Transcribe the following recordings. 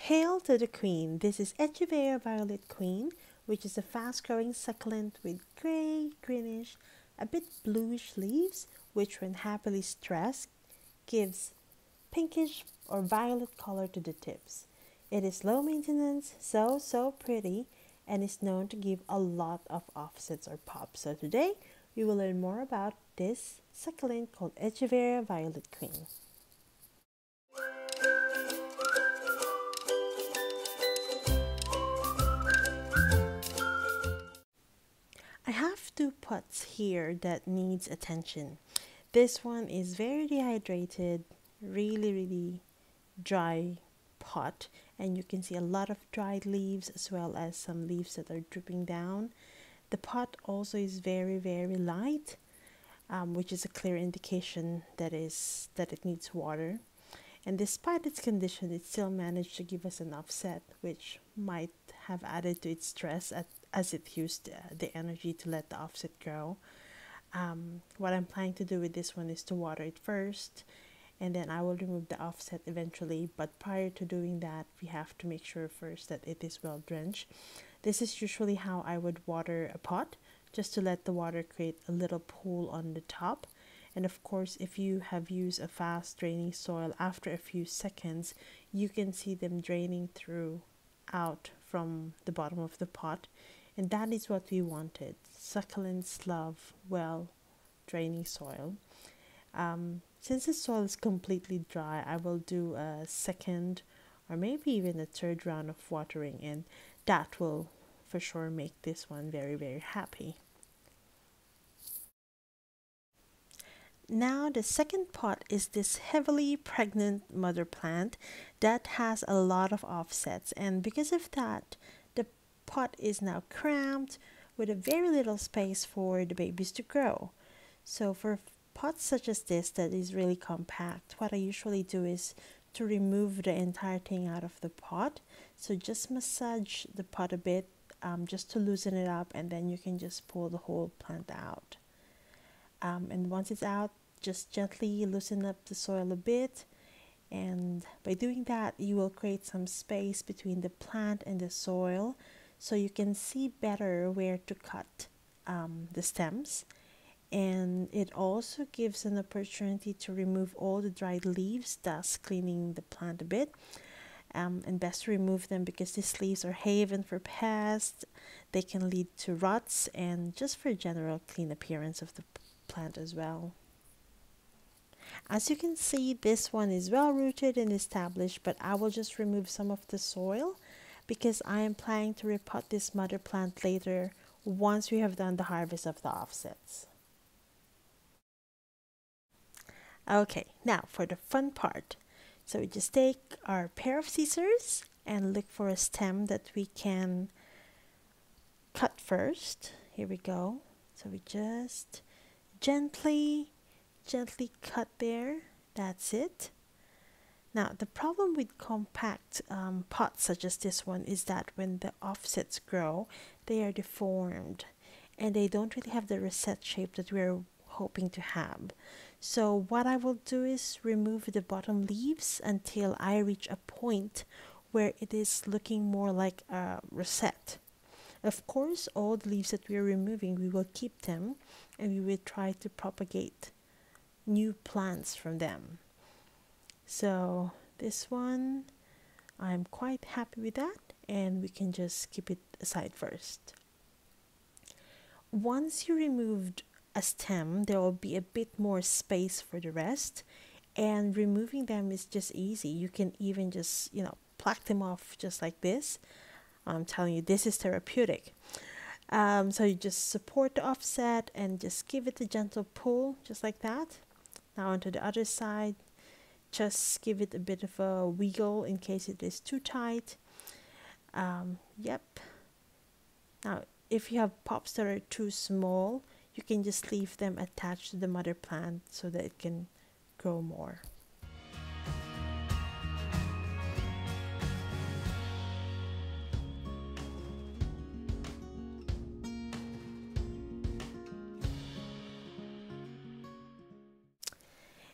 Hail to the Queen! This is Echeveria Violet Queen, which is a fast-growing succulent with grey-greenish, a bit bluish leaves, which when happily stressed gives pinkish or violet color to the tips. It is low maintenance, so pretty, and is known to give a lot of offsets or pops. So today, we will learn more about this succulent called Echeveria Violet Queen. I have two pots here that needs attention. This one is very dehydrated, really dry pot, and you can see a lot of dried leaves as well as some leaves that are dripping down. The pot also is very light, which is a clear indication that it needs water. And despite its condition, it still managed to give us an offset, which might have added to its stress as it used the energy to let the offset grow. What I'm planning to do with this one is to water it first, and then I will remove the offset eventually. But prior to doing that, we have to make sure first that it is well drenched. This is usually how I would water a pot, just to let the water create a little pool on the top. And of course, if you have used a fast draining soil, after a few seconds, you can see them draining through out from the bottom of the pot. And that is what we wanted. Succulents love well draining soil. Since the soil is completely dry, I will do a second or maybe even a third round of watering, and that will for sure make this one very happy. Now the second pot is this heavily pregnant mother plant that has a lot of offsets, and because of that, the pot is now cramped with a very little space for the babies to grow. So for pots such as this that is really compact, what I usually do is to remove the entire thing out of the pot. So just massage the pot a bit, just to loosen it up, and then you can just pull the whole plant out. And once it's out, just gently loosen up the soil a bit, and by doing that you will create some space between the plant and the soil, so you can see better where to cut the stems. And it also gives an opportunity to remove all the dried leaves, thus cleaning the plant a bit. And best to remove them because these leaves are haven for pests. They can lead to rots and just for general clean appearance of the plant as well. As you can see, this one is well rooted and established, but I will just remove some of the soil because I am planning to repot this mother plant later once we have done the harvest of the offsets. Okay, now for the fun part. So we just take our pair of scissors and look for a stem that we can cut first. Here we go. So we just gently cut there. That's it. Now the problem with compact pots such as this one is that when the offsets grow, they are deformed and they don't really have the rosette shape that we're hoping to have. So what I will do is remove the bottom leaves until I reach a point where it is looking more like a rosette. Of course, all the leaves that we are removing, we will keep them and we will try to propagate new plants from them. So this one, I'm quite happy with that, and we can just keep it aside first. Once you removed a stem, there will be a bit more space for the rest, and removing them is just easy. You can even just pluck them off just like this. I'm telling you, this is therapeutic. So you just support the offset and just give it a gentle pull just like that. Now onto the other side, just give it a bit of a wiggle in case it is too tight. Yep. Now if you have pops that are too small, you can just leave them attached to the mother plant so that it can grow more.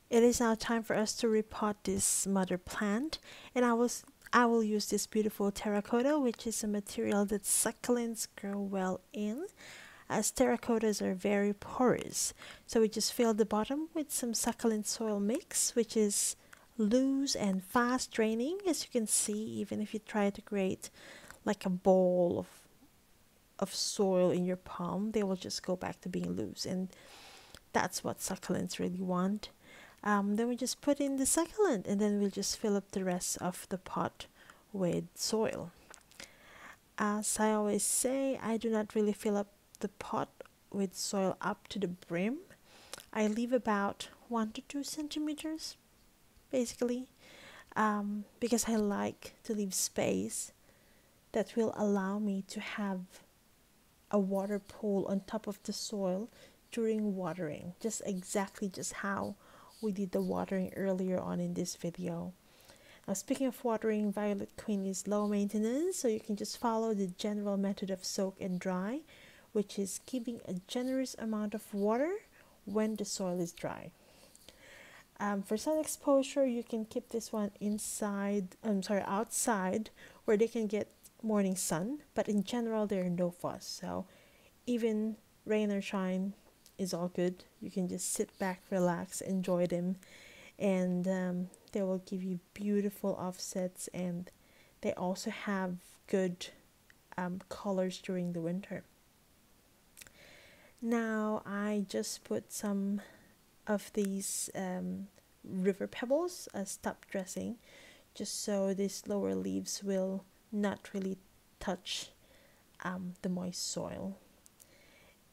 It is now time for us to repot this mother plant, and I will use this beautiful terracotta, which is a material that succulents grow well in, as terracottas are very porous. So we just fill the bottom with some succulent soil mix, which is loose and fast draining, as you can see. Even if you try to create like a bowl of soil in your palm, they will just go back to being loose, and that's what succulents really want. Then we just put in the succulent, and then we'll just fill up the rest of the pot with soil. As I always say, I do not really fill up the pot with soil up to the brim. I leave about 1 to 2 centimeters basically, because I like to leave space that will allow me to have a water pool on top of the soil during watering, just exactly just how we did the watering earlier on in this video. Now, speaking of watering, Violet Queen is low maintenance, so you can just follow the general method of soak and dry, which is giving a generous amount of water when the soil is dry. For sun exposure, you can keep this one outside, where they can get morning sun, but in general they're no fuss, so even rain or shine is all good. You can just sit back, relax, enjoy them, and they will give you beautiful offsets, and they also have good colors during the winter. Now I just put some of these river pebbles as top dressing, just so these lower leaves will not really touch the moist soil.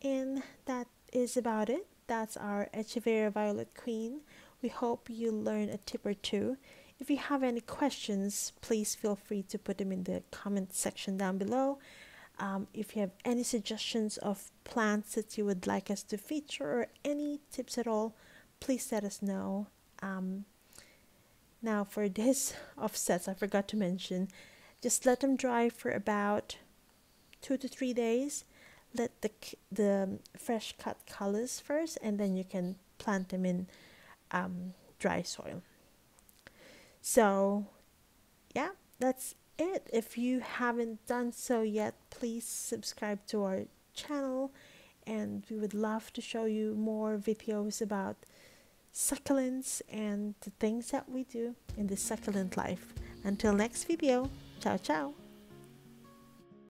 And that is about it. That's our Echeveria Violet Queen. We hope you learn a tip or two. If you have any questions, please feel free to put them in the comment section down below. If you have any suggestions of plants that you would like us to feature, or any tips at all, please let us know. Now for this offsets, I forgot to mention, just let them dry for about 2 to 3 days. Let the fresh cut colors first, and then you can plant them in dry soil. So yeah, that's it. If you haven't done so yet, please subscribe to our channel, and we would love to show you more videos about succulents and the things that we do in the succulent life. Until next video, ciao ciao.